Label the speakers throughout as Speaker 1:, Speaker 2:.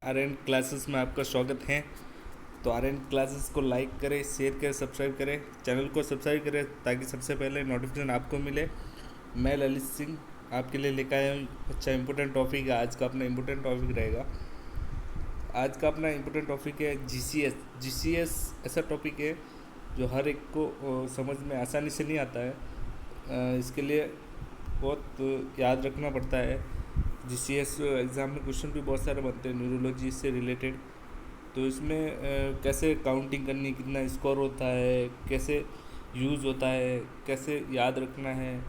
Speaker 1: Aryan classes में आपका स्वागत है। तो आर्यन क्लासेस को लाइक करें, शेयर करें, सब्सक्राइब करें, चैनल को सब्सक्राइब करें ताकि सबसे पहले नोटिफिकेशन आपको मिले। मैं ललित सिंह आपके लिए लेकर आया हूँ अच्छा इंपॉर्टेंट टॉपिक है। आज का अपना इंपॉर्टेंट टॉपिक रहेगा। आज का अपना इंपॉर्टेंट टॉपिक है जीसीएस ऐसा टॉपिक है जो हर एक को समझ में आसानी से नहीं आता है। इसके लिए बहुत याद रखना पड़ता है। जीसीएस एग्ज़ाम में क्वेश्चन भी बहुत सारे बनते हैं न्यूरोलॉजी से रिलेटेड। तो इसमें कैसे काउंटिंग करनी, कितना स्कोर होता है, कैसे यूज़ होता है, कैसे याद रखना है,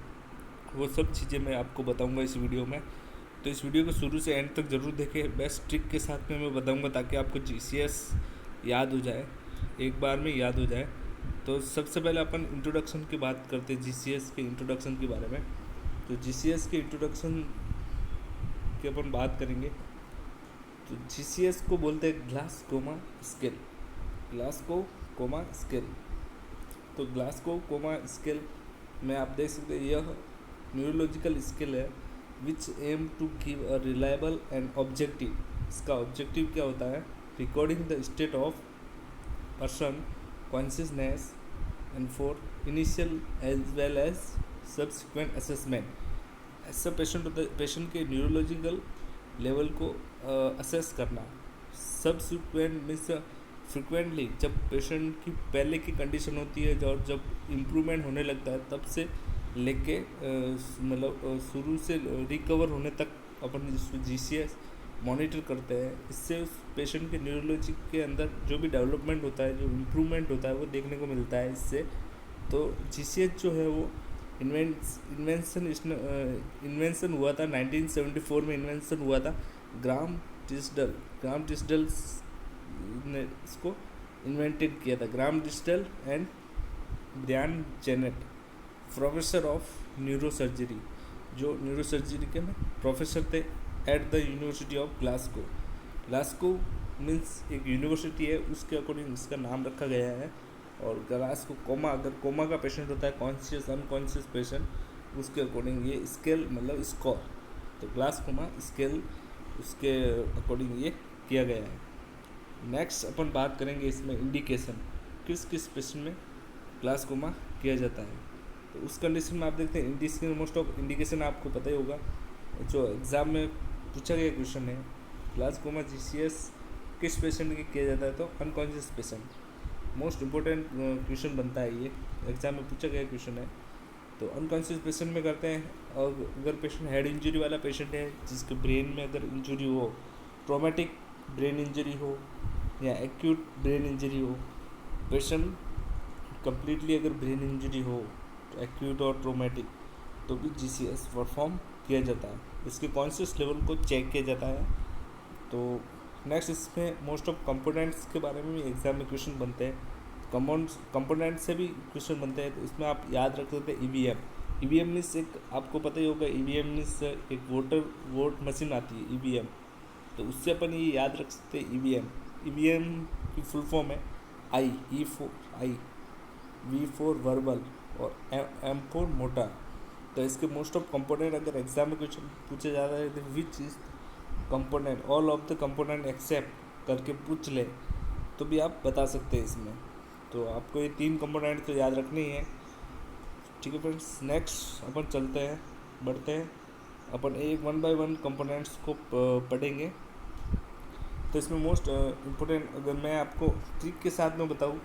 Speaker 1: वो सब चीज़ें मैं आपको बताऊंगा इस वीडियो में। तो इस वीडियो को शुरू से एंड तक ज़रूर देखें। बेस्ट ट्रिक के साथ में मैं बताऊंगा ताकि आपको जीसीएस याद हो जाए, एक बार में याद हो जाए। तो सबसे पहले अपन इंट्रोडक्शन की बात करते हैं, जीसीएस के इंट्रोडक्शन के बारे में। तो जीसीएस के इंट्रोडक्शन की अपन बात करेंगे। तो जीसीएस को बोलते हैं glass coma scale. Glasgow coma scale. तो ग्लासगो कोमा स्केल में आप देख सकते हैं यह न्यूरोलॉजिकल स्केल है which aim to give a reliable and objective. इसका ऑब्जेक्टिव क्या होता है? Recording the state of person consciousness and for initial as well as subsequent assessment. ऐसा पेशेंट होता है, पेशेंट के न्यूरोलॉजिकल लेवल को असेस करना। सब्सिक्वेंट मीन्स फ्रिक्वेंटली जब पेशेंट की पहले की कंडीशन होती है और जब इम्प्रूवमेंट होने लगता है तब से लेके मतलब शुरू से रिकवर होने तक अपन जीसीएस मॉनिटर करते हैं। इससे उस पेशेंट के न्यूरोलॉजी के अंदर जो भी डेवलपमेंट होता है, जो इम्प्रूवमेंट होता है वो देखने को मिलता है इससे। तो जीसीएस जो है वो इन्वेंशन हुआ था 1974 में। इन्वेंशन हुआ था ग्राम टिस्डल ने इसको इन्वेंटेड किया था। Graham Teasdale and Bryan Jennett, professor of neurosurgery, जो न्यूरोसर्जरी के में प्रोफेसर थे at the university of Glasgow. Glasgow means एक यूनिवर्सिटी है, उसके अकॉर्डिंग इसका नाम रखा गया है। और ग्लास को कोमा, अगर कोमा का पेशेंट होता है, कॉन्शियस अनकॉन्शियस पेशेंट, उसके अकॉर्डिंग ये स्केल मतलब स्कोर। तो ग्लास कोमा स्केल उसके अकॉर्डिंग ये किया गया है। नेक्स्ट अपन बात करेंगे इसमें इंडिकेशन, किस किस पेशेंट में ग्लास कोमा किया जाता है। तो उस कंडीशन में आप देखते हैं इंडिकेशन, मोस्ट ऑफ इंडिकेशन आपको पता ही होगा, जो एग्ज़ाम में पूछा गया क्वेश्चन है। ग्लास कोमा जीसीएस किस पेशेंट के किया जाता है? तो unconscious patient. Most important question बनता है, ये एग्ज़ाम में पूछा गया क्वेश्चन है। तो अनकॉन्शियस पेशेंट में करते हैं। और अगर पेशेंट हेड इंजरी वाला पेशेंट है, जिसके ब्रेन में अगर इंजरी हो, ट्रॉमेटिक ब्रेन इंजरी हो या एक्यूट ब्रेन इंजरी हो, पेशेंट कम्प्लीटली अगर ब्रेन इंजरी हो, एक्यूट और ट्रोमेटिक, तो भी जीसीएस परफॉर्म किया जाता है। इसके कॉन्शियस लेवल को चेक किया जाता है। तो नेक्स्ट इसमें मोस्ट ऑफ कंपोनेंट्स के बारे में भी एग्जाम में क्वेश्चन बनते हैं। कंपोनेंट से भी क्वेश्चन बनते हैं। तो इसमें आप याद रख सकते हैं ईवीएम। ईवीएम मीन्स एक, आपको पता ही होगा, ईवीएम मीन्स एक वोट मशीन आती है ईवीएम। तो उससे अपन ये याद रख सकते हैं ईवीएम। ईवीएम की फुल फॉर्म है आई, वी फॉर वर्बल और एम फॉर मोटर। तो इसके मोस्ट ऑफ कंपोनेंट अगर एग्जाम में क्वेश्चन पूछे जा रहा है तो which is component, all of the component except करके पूछ ले तो भी आप बता सकते हैं इसमें। तो आपको ये 3 कंपोनेंट तो याद रखनी ही है। ठीक है फ्रेंड्स, नेक्स्ट अपन चलते हैं, बढ़ते हैं। अपन एक 1 बाय 1 कंपोनेंट्स को पढ़ेंगे। तो इसमें मोस्ट इम्पोर्टेंट अगर मैं आपको ट्रिक के साथ में बताऊँ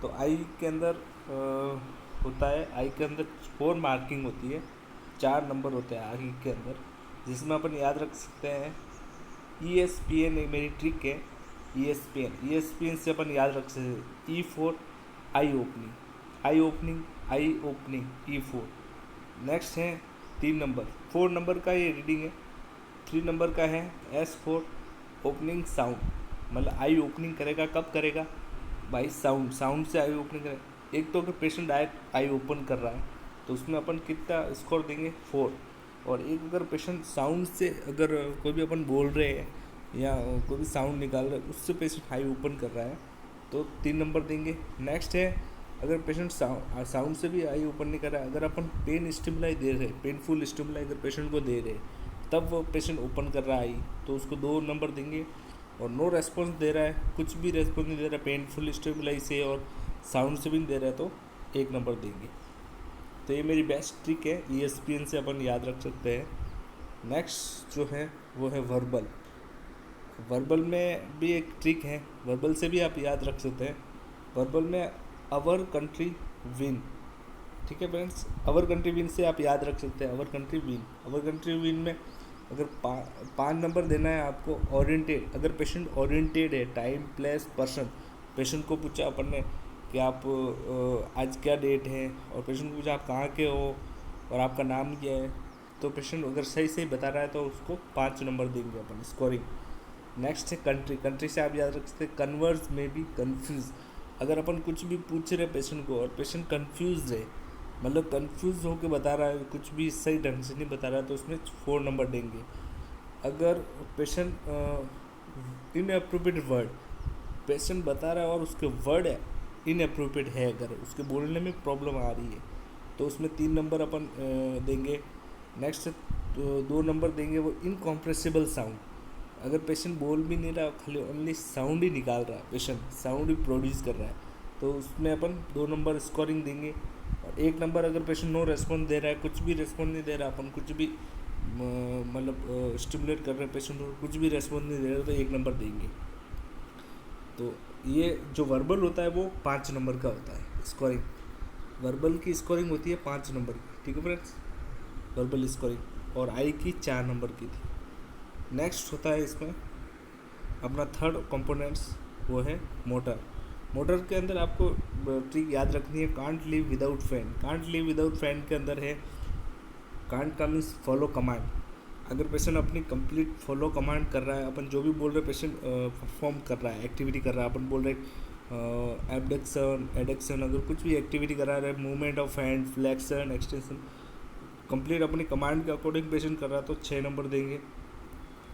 Speaker 1: तो आई के अंदर होता है, आई के अंदर 4 मार्किंग होती है, 4 नंबर होते हैं आई के अंदर, जिसमें अपन याद रख सकते हैं ESPN। एक मेरी ट्रिक है ESPN से अपन याद रख सकते हैं E for I opening E4। Next है 3 नंबर, 4 नंबर का ये रीडिंग है। 3 नंबर का है S फॉर ओपनिंग साउंड, मतलब आई ओपनिंग करेगा, कब करेगा भाई? साउंड से आई ओपनिंग करेगा। एक तो अगर पेशेंट डायरेक्ट आई ओपन कर रहा है तो उसमें अपन कितना स्कोर देंगे? 4। और एक अगर पेशेंट साउंड से, अगर कोई भी अपन बोल रहे हैं या कोई भी साउंड निकाल रहे हैं, उससे पेशेंट आई ओपन कर रहा है तो 3 नंबर देंगे। नेक्स्ट है अगर पेशेंट साउंड से भी आई ओपन नहीं कर रहा है, अगर अपन पेन स्टिमुलाई दे रहे, पेनफुल स्टिमुलाई अगर पेशेंट को दे रहे, तब वो पेशेंट ओपन कर रहा है आई, तो उसको 2 नंबर देंगे। और नो रेस्पॉन्स दे रहा है, कुछ भी रेस्पॉन्स नहीं दे रहा, पेनफुल स्टिमुलाई से और साउंड से भी नहीं दे रहा है, तो 1 नंबर देंगे। तो ये मेरी बेस्ट ट्रिक है, ESPN से अपन याद रख सकते हैं। नेक्स्ट जो है वो है वर्बल। वर्बल में भी एक ट्रिक है, वर्बल से भी आप याद रख सकते हैं। वर्बल में अवर कंट्री विन, ठीक है फ्रेंड्स, अवर कंट्री विन से आप याद रख सकते हैं, our country win. Our country win में अगर 5 नंबर देना है आपको, ओरिएंटेड, अगर पेशेंट ओरिएंटेड है, टाइम प्लेस पर्सन, पेशेंट को पूछा अपन ने कि आप आज क्या डेट है, और पेशेंट को पूछा आप कहाँ के हो और आपका नाम क्या है, तो पेशेंट अगर सही सही बता रहा है तो उसको 5 नंबर देंगे अपन, स्कोरिंग। नेक्स्ट है कंट्री। कंट्री से आप याद रख सकते हैं कन्वर्स में भी कन्फ्यूज़। अगर अपन कुछ भी पूछ रहे पेशेंट को और पेशेंट कन्फ्यूज़ है, मतलब कन्फ्यूज़ होकर बता रहा है, कुछ भी सही ढंग से नहीं बता रहा है, तो उसमें 4 नंबर देंगे। अगर पेशेंट इनअप्रोप्रिएट वर्ड, पेशेंट बता रहा है और उसके वर्ड इनअप्रोप्रिएट है, अगर उसके बोलने में प्रॉब्लम आ रही है, तो उसमें 3 नंबर अपन देंगे। नेक्स्ट 2 नंबर देंगे वो इनकॉम्प्रेसिबल साउंड। अगर पेशेंट बोल भी नहीं रहा, खाली ओनली साउंड ही निकाल रहा है, पेशेंट साउंड ही प्रोड्यूस कर रहा है, तो उसमें अपन 2 नंबर स्कोरिंग देंगे। और 1 नंबर अगर पेशेंट नो रेस्पॉन्स दे रहा है, कुछ भी रेस्पॉन्स नहीं दे रहा, अपन कुछ भी मतलब स्टिमुलेट कर रहे हैं पेशेंट को, कुछ भी रेस्पॉन्स नहीं दे रहा, तो 1 नंबर देंगे। तो ये जो वर्बल होता है वो 5 नंबर का होता है स्कोरिंग। वर्बल की स्कोरिंग होती है 5 नंबर की, ठीक है फ्रेंड्स, वर्बल स्कोरिंग। और आई की 4 नंबर की थी। नेक्स्ट होता है इसमें अपना थर्ड कंपोनेंट्स, वो है मोटर। मोटर के अंदर आपको ट्रिक याद रखनी है, can't live without fan. Can't live without fan के अंदर है कांट का मीन्स फॉलो कमांड। अगर पेशेंट अपनी कंप्लीट फॉलो कमांड कर रहा है, अपन जो भी बोल रहे पेशेंट परफॉर्म कर रहा है, एक्टिविटी कर रहा है, अपन बोल रहे एबडक्शन एडक्शन, अगर कुछ भी एक्टिविटी करा रहा है, movement of hand, flexion, extension, complete अपनी कमांड के अकॉर्डिंग पेशेंट कर रहा है, तो 6 नंबर देंगे।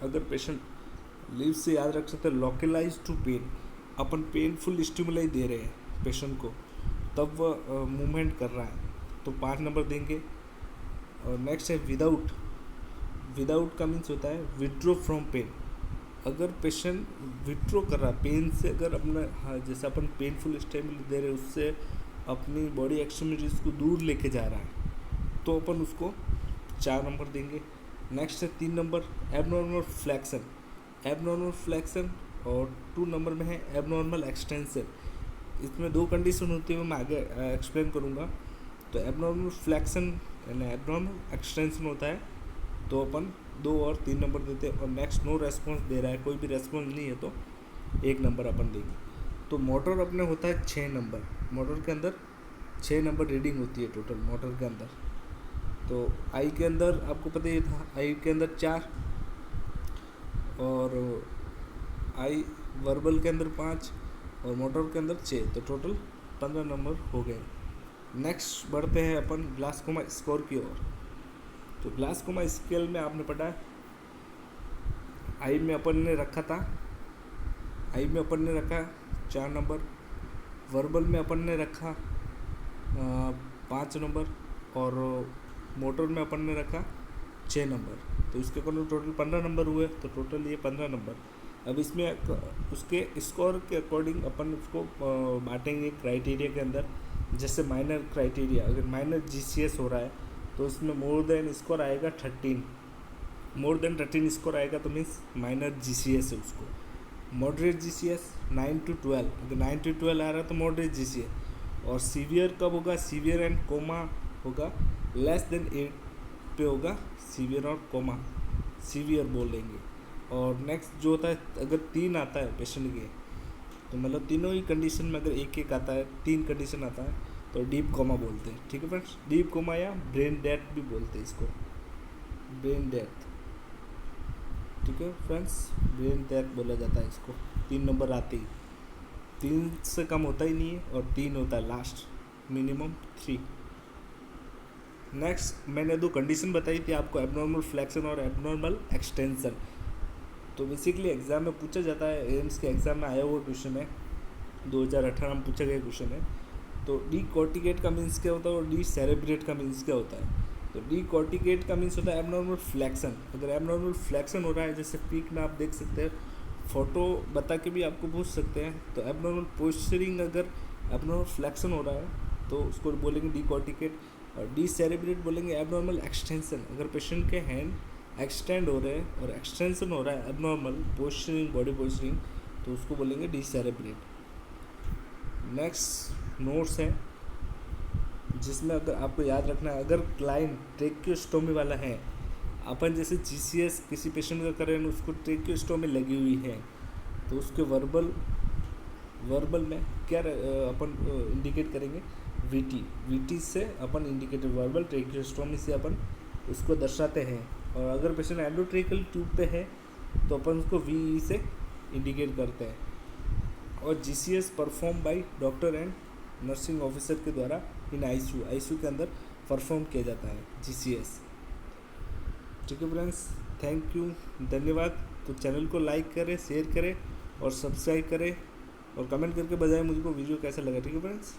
Speaker 1: अगर पेशेंट लीव से याद रख सकते हैं लोकलाइज टू पेन, अपन पेनफुल स्टिमुलाई दे रहे हैं पेशेंट को, तब वह मूवमेंट कर रहा है, तो 5 नंबर देंगे। और नेक्स्ट है विदाउट। विदाउट का मीन्स होता है विड्रॉ फ्रॉम पेन। अगर पेशेंट विड्रॉ कर रहा है पेन से, अगर अपना जैसे अपन पेनफुल स्टिमुलाई दे रहे हैं, उससे अपनी बॉडी एक्सट्रीमिटीज़ को दूर लेके जा रहा है, तो अपन उसको 4 नंबर देंगे। नेक्स्ट है 3 number abnormal flexion. Abnormal flexion और 2 नंबर में है एबनॉर्मल एक्सटेंशन। इसमें 2 कंडीशन होती है, मैं आगे एक्सप्लेन करूँगा। तो एबनॉर्मल फ्लैक्शन यानी एबनॉर्मल एक्सटेंशन होता है, तो अपन 2 और 3 नंबर देते हैं। और नेक्स्ट नो रेस्पॉन्स दे रहा है, कोई भी रेस्पॉन्स नहीं है, तो 1 नंबर अपन देंगे। तो मोटर अपने होता है 6 नंबर। मोटर के अंदर 6 नंबर रीडिंग होती है टोटल मोटर के अंदर। तो आई के अंदर आपको पता ही था, आई के अंदर 4 और आई वर्बल के अंदर 5 और मोटर के अंदर 6, तो टोटल 15 नंबर हो गए। नेक्स्ट बढ़ते हैं अपन ग्लासकोमा स्कोर की ओर। तो ग्लासकोमा स्केल में आपने पढ़ा है, आई में अपन ने रखा था, आई में अपन ने रखा 4 नंबर, वर्बल में अपन ने रखा 5 नंबर और मोटर में अपन ने रखा 6 नंबर। तो इसके अकॉर्डिंग टोटल 15 नंबर हुए, तो टोटल ये 15 नंबर। अब इसमें उसके स्कोर के अकॉर्डिंग अपन उसको बांटेंगे क्राइटेरिया के अंदर। जैसे माइनर क्राइटेरिया, अगर माइनर GCS हो रहा है तो उसमें मोर देन स्कोर आएगा 13, मोर देन 13 स्कोर आएगा तो मीन्स माइनर GCS है उसको। मॉडरेट GCS 9 to 12, अगर 9 to 12 आ रहा है तो मॉडरेट GCS। और सीवियर कब होगा, सीवियर एंड कोमा होगा, लेस देन 8 पे होगा सीवियर और कोमा, सीवियर बोलेंगे। और नेक्स्ट जो होता है, अगर 3 आता है पेशेंट के, तो मतलब तीनों ही कंडीशन में अगर एक एक आता है, 3 कंडीशन आता है, तो डीप कोमा बोलते हैं, ठीक है फ्रेंड्स। डीप कोमा या ब्रेन डेथ भी बोलते हैं इसको, ब्रेन डेथ, ठीक है फ्रेंड्स, ब्रेन डेथ बोला जाता है इसको। 3 नंबर आते ही, 3 से कम होता ही नहीं है और 3 होता है लास्ट, मिनिमम 3। नेक्स्ट मैंने 2 कंडीशन बताई थी आपको, एबनॉर्मल फ्लैक्शन और एबनॉर्मल एक्सटेंशन। तो बेसिकली एग्ज़ाम में पूछा जाता है, एम्स के एग्ज़ाम में आया हुआ क्वेश्चन है, 2018 में पूछा गया क्वेश्चन है। तो डी कॉर्टिकेट का मीन्स क्या होता है और डी सेरेब्रेट का मीन्स क्या होता है। तो डी कॉर्टिकेट का मीन्स होता है एबनॉर्मल फ्लैक्शन। अगर एबनॉर्मल फ्लैक्शन हो रहा है, जैसे पीक में आप देख सकते हैं फ़ोटो बता के भी आपको पूछ सकते हैं। तो एबनॉर्मल पोस्चरिंग, अगर एबनॉर्मल फ्लेक्शन हो रहा है तो उसको बोलेंगे डिकॉर्टिकेट। और डिसेरेब्रेट बोलेंगे एबनॉर्मल एक्सटेंशन, अगर पेशेंट के हैंड एक्सटेंड हो रहे हैं और एक्सटेंशन हो रहा है एबनॉर्मल पोस्चरिंग, बॉडी पोस्चरिंग, तो उसको बोलेंगे डिसेरेब्रेट। नेक्स्ट नोट्स है जिसमें अगर आपको याद रखना है, अगर क्लाइंट ट्रेकियोस्टोमी वाला है, अपन जैसे जीसीएस किसी पेशेंट का करें उसको ट्रेकियोस्टोमी लगी हुई है, तो उसके वर्बल में क्या अपन इंडिकेट करेंगे, वीटी से अपन इंडिकेटर वर्बल, ट्रेकियोस्टोमी से अपन उसको दर्शाते हैं। और अगर पेशेंट एंडोट्रेकियल ट्यूब पे है तो अपन उसको वी से इंडिकेट करते हैं। और GCS perform by doctor and nursing officer के द्वारा इन आईसीयू के अंदर परफॉर्म किया जाता है जीसीएस। ठीक है फ्रेंड्स, थैंक यू, धन्यवाद। तो चैनल को लाइक करें, शेयर करें और सब्सक्राइब करें, और कमेंट करके बताएं मुझको वीडियो कैसा लगा। ठीक है फ्रेंड्स।